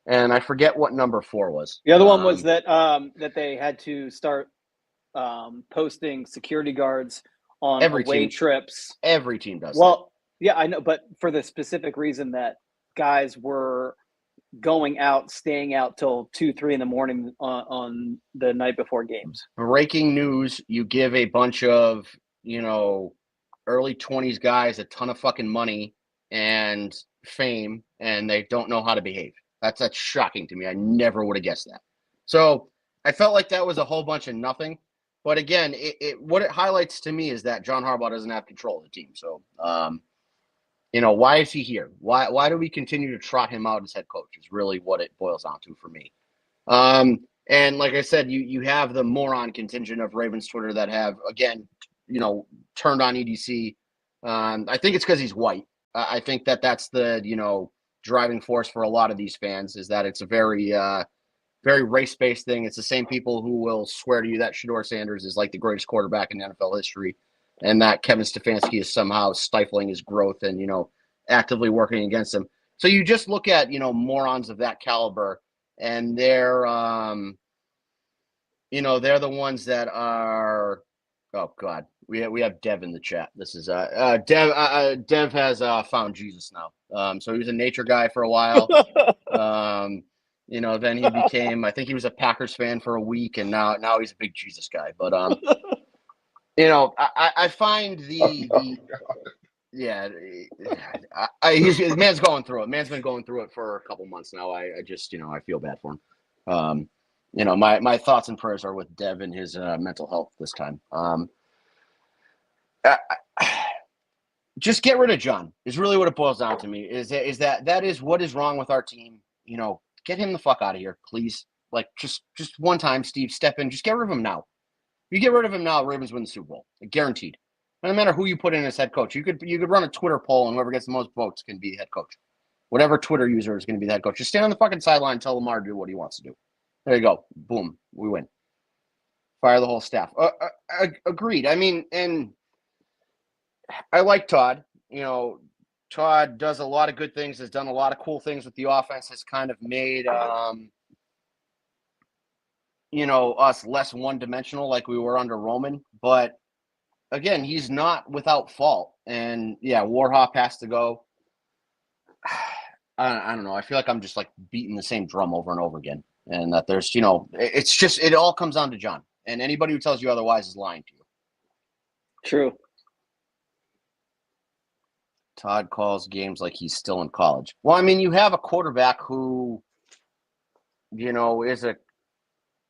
And I forget what number 4 was. The other one was that they had to start posting security guards on away trips. Every team does. Well, yeah, I know, but for the specific reason that guys were going out, staying out till 2-3 in the morning on the night before games. Breaking news: you give a bunch of early 20s guys a ton of fucking money and fame, and they don't know how to behave. That's shocking to me. I never would have guessed that. So I felt like that was a whole bunch of nothing. But again, what it highlights to me is that John Harbaugh doesn't have control of the team. So, why is he here? Why do we continue to trot him out as head coach is really what it boils down to for me. And like I said, you have the moron contingent of Ravens Twitter that have, again, turned on EDC. I think it's because he's white. I think that's the, driving force for a lot of these fans is that it's a very, very race-based thing. It's the same people who will swear to you that Shedeur Sanders is like the greatest quarterback in NFL history and that Kevin Stefanski is somehow stifling his growth and, actively working against him. So you just look at, morons of that caliber and they're, they're the ones that are, oh God, we have Dev in the chat. This is Dev has found Jesus now. So he was a nature guy for a while. Then he became, I think he was a Packers fan for a week, and now he's a big Jesus guy. But I find the yeah, the man's going through it. Man's been going through it for a couple months now. I just I feel bad for him. My thoughts and prayers are with Dev and his mental health this time. Just get rid of John is really what it boils down to me. Is that is what is wrong with our team? Get him the fuck out of here, please. Like just one time, Steve, step in. Just get rid of him now. You get rid of him now, Ravens win the Super Bowl, guaranteed. No matter who you put in as head coach, you could run a Twitter poll, and whoever gets the most votes can be head coach. Whatever Twitter user is going to be the head coach. Just stand on the fucking sideline and tell Lamar to do what he wants to do. There you go. Boom. We win. Fire the whole staff. Agreed. I mean, and I like Todd. Todd does a lot of good things, has done a lot of cool things with the offense, has kind of made, us less one-dimensional like we were under Roman. But, again, he's not without fault. And, yeah, Warhop has to go. I don't know. I feel like I'm just, like, beating the same drum over and over again. And that there's, it's just, it all comes down to John. And anybody who tells you otherwise is lying to you. True. Todd calls games like he's still in college. Well, I mean, you have a quarterback who, is a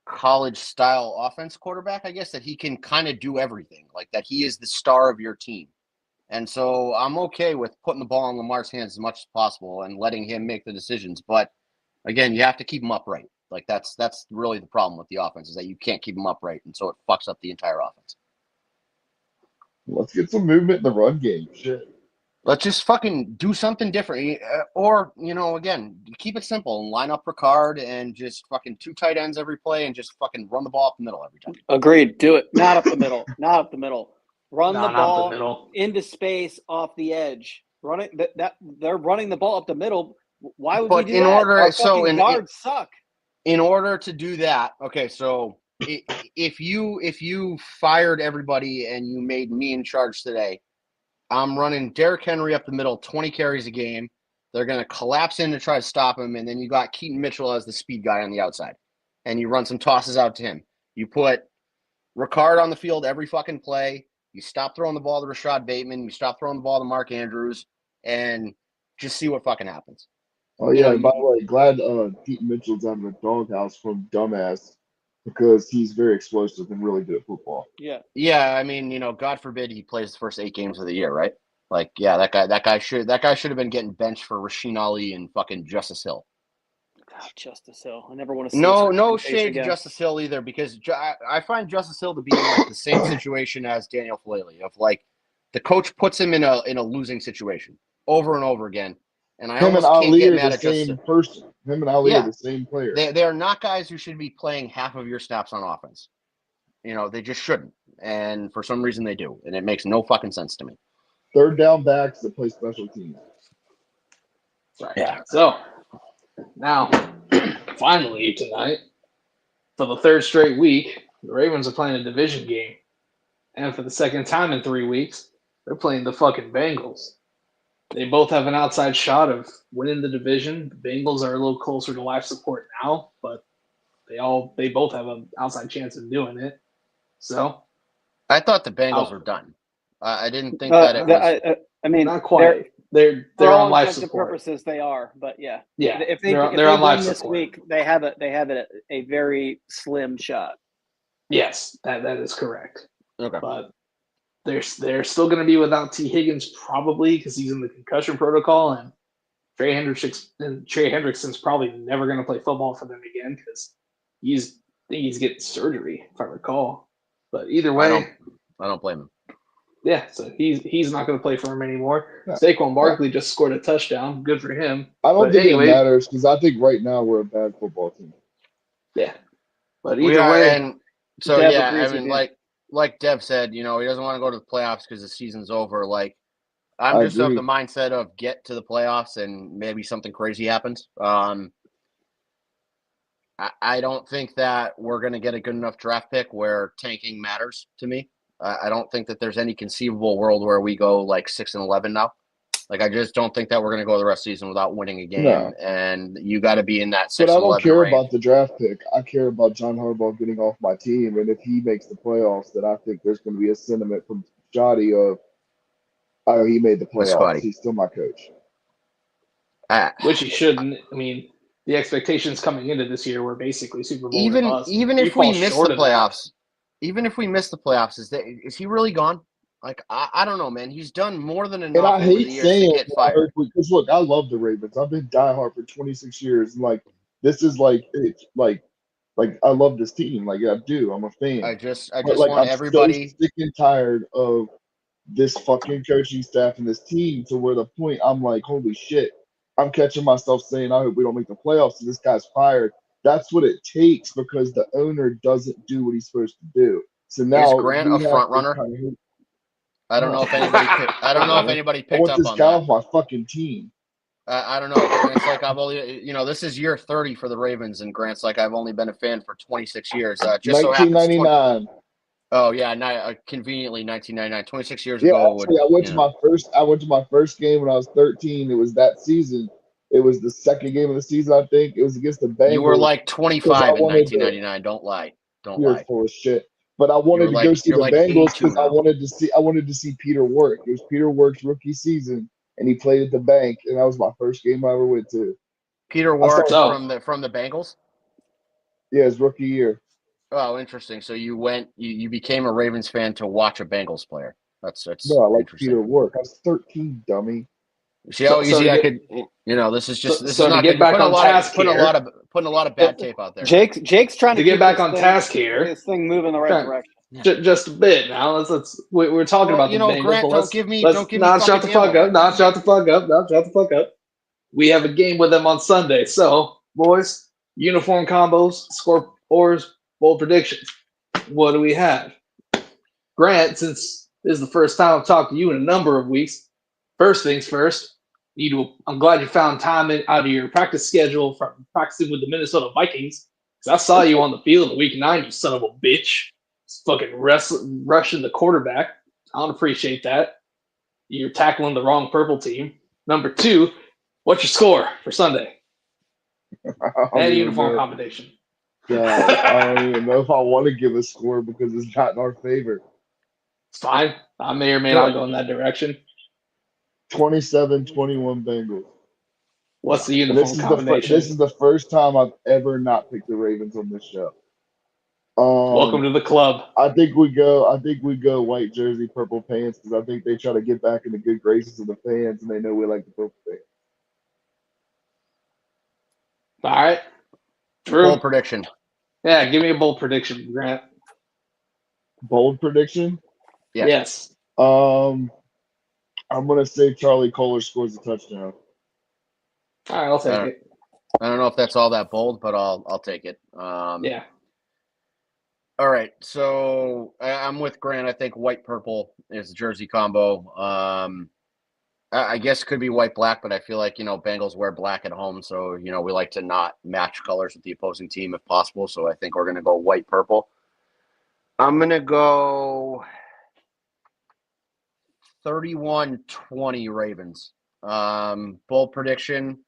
college-style offense quarterback, I guess, that he can kind of do everything. Like that he is the star of your team. And so I'm okay with putting the ball in Lamar's hands as much as possible and letting him make the decisions. But, again, you have to keep him upright. Like that's really the problem with the offense is that you can't keep him upright, and so it fucks up the entire offense. Let's get some movement in the run game. Shit. Let's just fucking do something different. Or, again, keep it simple and line up Ricard and just fucking 2 tight ends every play and just fucking run the ball up the middle every time. Agreed. Do it. Not up the middle. Not up the middle. Run the ball into space off the edge. Run it. That they're running the ball up the middle. Why would we do that? Guards suck. In order to do that, okay, so if you fired everybody and you made me in charge today, I'm running Derrick Henry up the middle, 20 carries a game. They're going to collapse in to try to stop him, and then you got Keaton Mitchell as the speed guy on the outside. And you run some tosses out to him. You put Ricard on the field every fucking play. You stop throwing the ball to Rashad Bateman. You stop throwing the ball to Mark Andrews, and just see what fucking happens. Oh You yeah, know, and by the way, glad Pete Mitchell's out of the doghouse from dumbass because he's very explosive and really good at football. Yeah. Yeah, I mean, God forbid he plays the first 8 games of the year, right? Like, yeah, that guy should have been getting benched for Rasheen Ali and fucking Justice Hill. God, Justice Hill. I never want to see No his face shade to again. Justice Hill either, because I find Justice Hill to be in like the same situation as Daniel Falele, of like the coach puts him in a losing situation over and over again, and I Him and almost can't Ali get are mad the at Justice same Hill. person. Him and Ali Yeah. are the same player. They are not guys who should be playing half of your snaps on offense. They just shouldn't, and for some reason they do, and it makes no fucking sense to me. Third down backs that play special teams. Right. Yeah. So now, finally tonight, for the third straight week, the Ravens are playing a division game, and for the second time in 3 weeks, they're playing the fucking Bengals. They both have an outside shot of winning the division. The Bengals are a little closer to life support now, but they both have an outside chance of doing it. So I thought the Bengals were done. I didn't think that it was. I mean, not quite. They're for all on life intents and support. purposes, they are. But yeah, Yeah, if they they're if they on life win this support. week, they have a very slim shot. Yes, that is correct. Okay. But they're still going to be without T. Higgins probably because he's in the concussion protocol, and Trey Hendrickson's probably never going to play football for them again because he's getting surgery if I recall. But either way, I don't blame him. yeah. So he's not going to play for him anymore. Yeah. Saquon Barkley just scored a touchdown. Good for him. I don't But think anyway- it matters because I think right now we're a bad football team. Yeah. But We either are, way, and so Dev yeah, agrees I with mean, you. like Dev said, he doesn't want to go to the playoffs because the season's over. Like, I'm I just of agree. the mindset of get to the playoffs and maybe something crazy happens. I don't think that we're going to get a good enough draft pick where tanking matters to me. I don't think that there's any conceivable world where we go like 6-11 now. Like, I just don't think that we're going to go the rest of the season without winning a game. No. And you got to be in that 6-11 But I don't care range. about the draft pick. I care about John Harbaugh getting off my team, and if he makes the playoffs, then I think there's going to be a sentiment from Shoddy of, "Oh, he made the Miss playoffs. Scotty. He's still my coach." which he shouldn't. I mean, the expectations coming into this year were basically Super Bowl or Even bust. even You if we fall miss short the of that. playoffs, is he really gone? Like, I don't know, man. He's done more than enough And I over hate the years to saying get it, I fired. heard, because look, I love the Ravens. I've been diehard for 26 years, and like this is like it's like I love this team. Like I do. I'm a fan. I But just like want I'm everybody. so sick and tired of this fucking coaching staff and this team to where the point I'm like, holy shit. I'm catching myself saying, I hope we don't make the playoffs and this guy's fired. That's what it takes because the owner doesn't do what he's supposed to do. So now Grant we a have front to runner? kind of- I don't know if anybody. I don't know if anybody I picked want up this on guy that. off my fucking team. I don't know. Grant's like I've only. This is year 30 for the Ravens, and Grant's like I've only been a fan for 26 years. Just so happens. 1999. Oh yeah, conveniently 1999. 26 years Yeah, ago. actually, I went to my first game when I was 13. It was that season. It was the second game of the season, I think. It was against the Bengals. You were like 25 in wanted to- 1999. Don't lie. Don't You're lie. full of shit. But I wanted to go see you're the like Bengals 82 because I now. wanted to see Peter work. It was Peter Work's rookie season, and he played at the bank, and that was my first game I ever went to. Peter I Warwick saw- from the Bengals. Yeah, his rookie year. Oh, interesting. So you became a Ravens fan to watch a Bengals player. That's No, I like interesting. Peter Work. I was 13, dummy. See how So easy to I get- could. This is just. So- This so is to not get good. back Putting on a lot of- task putting a here- lot of bad tape out there. Jake's trying To to get keep back this on thing- task here, This thing move in the right Trying- direction. just a bit now. We're talking Well, about the Bengals. Grant, but don't let's give me not fucking shut the fuck ammo. up. Not shut the fuck up. Not shut the fuck up. We have a game with them on Sunday. So, boys, uniform combos, scores, bold predictions. What do we have? Grant, since this is the first time I've talked to you in a number of weeks, first things first, I'm glad you found time out of your practice schedule from practicing with the Minnesota Vikings. Because I saw you on the field in week 9, you son of a bitch. Just fucking rushing the quarterback. I don't appreciate that. You're tackling the wrong purple team. Number 2, what's your score for Sunday? I don't And even uniform know. combination. God, I don't even know if I want to give a score because it's not in our favor. It's fine. I may or may not go in that direction. 27-21 Bengals. What's the And uniform combination? this is the first time I've ever not picked the Ravens on this show. Welcome to the club. I think we go white jersey, purple pants because I think they try to get back in the good graces of the fans, and they know we like the purple pants. All right. Drew. Bold prediction. Yeah, give me a bold prediction, Grant. Bold prediction? Yeah. Yes. I'm gonna say Charlie Kohler scores a touchdown. All right, I'll take it. I don't know if that's all that bold, but I'll take it. Yeah. All right, so I'm with Grant. I think white purple is the jersey combo. I guess it could be white black, but I feel like Bengals wear black at home, so we like to not match colors with the opposing team if possible. So I think we're gonna go white purple. I'm gonna go 31-20 Ravens. Bold prediction.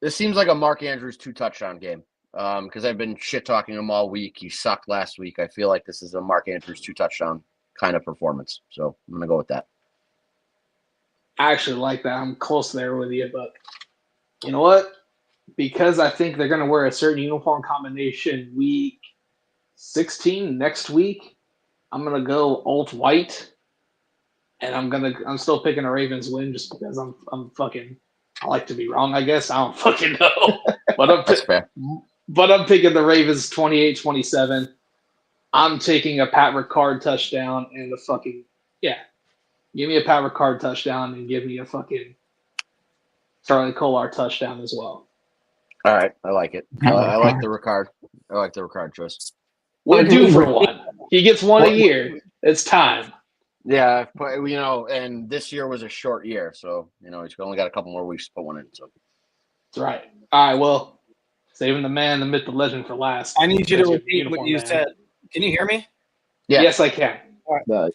This seems like a Mark Andrews 2-touchdown game. Because I've been shit talking him all week. He sucked last week. I feel like this is a Mark Andrews 2-touchdown kind of performance. So I'm gonna go with that. I actually like that. I'm close there with you, but you know what? Because I think they're gonna wear a certain uniform combination week 16 next week, I'm gonna go alt white, and I'm still picking a Ravens win just because I like to be wrong, I guess. I don't fucking know. But That's fair. But I'm picking the Ravens 28-27. I'm taking a Pat Ricard touchdown and give me a Pat Ricard touchdown and give me a fucking Charlie Kohler touchdown as well. All right, I like it. I like the Ricard. I like the Ricard choice. We're due for one. He gets one a year. It's time. Yeah, and this year was a short year, so he's only got a couple more weeks to put one in. So that's right. All right, well. Saving the man, the myth, the legend for last. I need you to repeat what you said. Can you hear me? Yeah. Yes, I can. All right.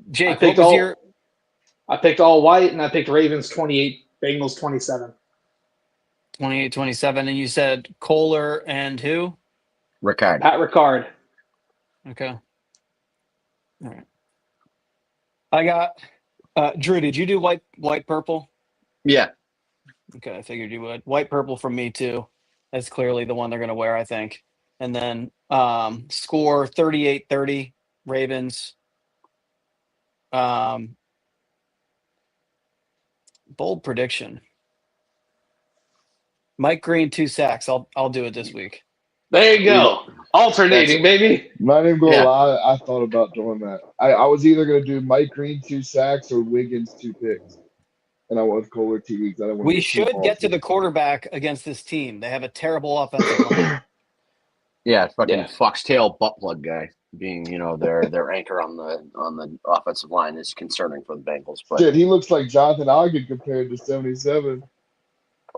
Jake, I picked all white, and I picked Ravens 28, Bengals 27. 28-27, and you said Kohler and who? Ricard. Pat Ricard. Okay. All right. I got Drew. Did you do white, purple? Yeah. Okay, I figured you would. White, purple from me too. That's clearly the one they're going to wear, I think. And then score 38-30 Ravens. Bold prediction. Mike Green 2 sacks. I'll do it this week. There you go. Alternating, baby. Not even gonna lie, I thought about doing that. I was either gonna do Mike Green 2 sacks or Wiggins 2 picks. And I went with Kohler TD because I don't want. We should get to the quarterback against this team. They have a terrible offensive line. Yeah, fucking foxtail butt plug guy being, their anchor on the offensive line is concerning for the Bengals. But shit, he looks like Jonathan Ogden compared to 77.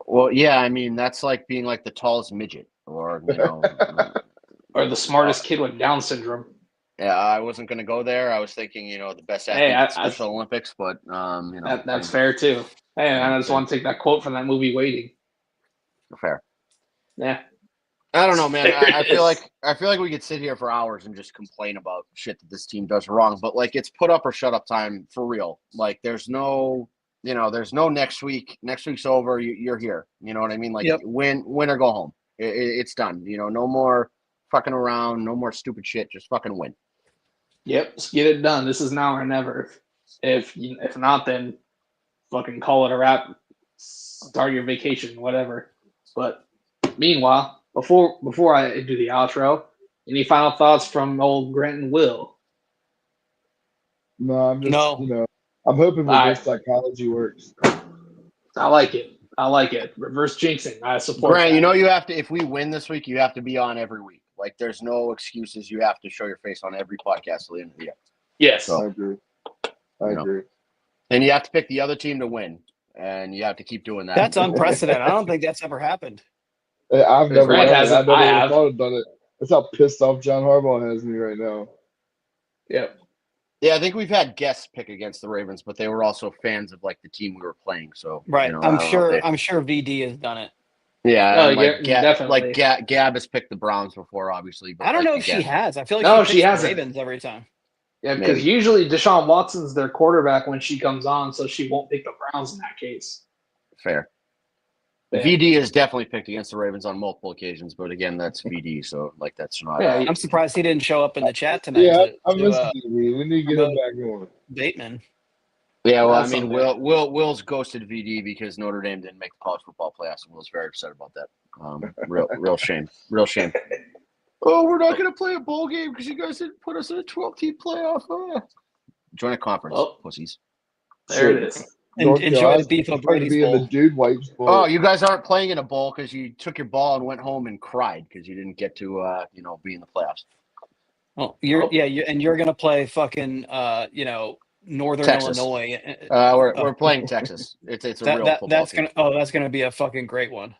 Well, yeah, I mean that's like being like the tallest midget, or or the smartest kid with Down syndrome. Yeah, I wasn't going to go there. I was thinking, the best athlete at Special Olympics, but that's fair too. Hey, I just want to take that quote from that movie, Waiting. Fair. Yeah. I don't know, man. I feel like we could sit here for hours and just complain about shit that this team does wrong, but like it's put up or shut up time for real. Like there's no next week. Next week's over. You're here. You know what I mean? Like win or go home. It's done. No more fucking around. No more stupid shit. Just fucking win. Yep, just get it done. This is now or never. If not, then fucking call it a wrap. Start your vacation, whatever. But meanwhile, before I do the outro, any final thoughts from old Grant and Will? No, I'm just I'm hoping reverse psychology works. I like it. Reverse jinxing. I support. Grant, you have to. If we win this week, you have to be on every week. Like, there's no excuses. You have to show your face on every podcast till the end of the year. Yes. So, I agree. And you have to pick the other team to win, and you have to keep doing that. That's unprecedented. I don't think that's ever happened. I've never thought about it. That's how pissed off John Harbaugh has me right now. Yep. Yeah, I think we've had guests pick against the Ravens, but they were also fans of like the team we were playing. So right, I'm sure VD has done it. Yeah, definitely. Like Gab has picked the Browns before, obviously. But I don't know if she has. I feel like she hasn't. Ravens every time. Yeah, because Maybe. usually Deshaun Watson's their quarterback when she comes on, so she won't pick the Browns in that case. Fair. Yeah. VD has definitely picked against the Ravens on multiple occasions, but again, that's VD, so like that's not. Yeah, I'm surprised he didn't show up in the chat tonight. Yeah, to, I'm to, missing DB. We need to get him promote back on. Bateman. Yeah, well, I That's mean, something. Will's ghosted VD because Notre Dame didn't make the college football playoffs, and Will's very upset about that. Real shame. Real shame. Oh, we're not going to play a bowl game because you guys didn't put us in a 12-team playoff. Join a conference, Oh. pussies. There it is. North Enjoy the Carolina's Beef prefer to O'Brady's be in the Bowl. Dude White's Bowl. Oh, you guys aren't playing in a bowl because you took your ball and went home and cried because you didn't get to, be in the playoffs. Oh, you're gonna play fucking Northern Texas. Illinois. We're playing Texas. It's a real football that's team. that's gonna be a fucking great one.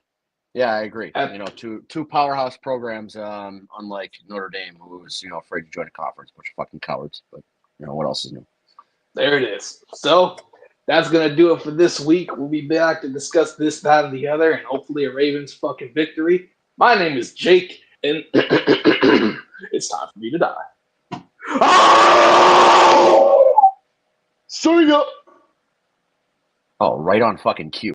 Yeah, I agree. Two powerhouse programs, unlike Notre Dame, who was afraid to join a conference, bunch of fucking cowards. But what else is new? There it is. So that's gonna do it for this week. We'll be back to discuss this, that, and the other, and hopefully a Ravens fucking victory. My name is Jake, and it's time for me to die. Sign up! Oh, right on fucking cue.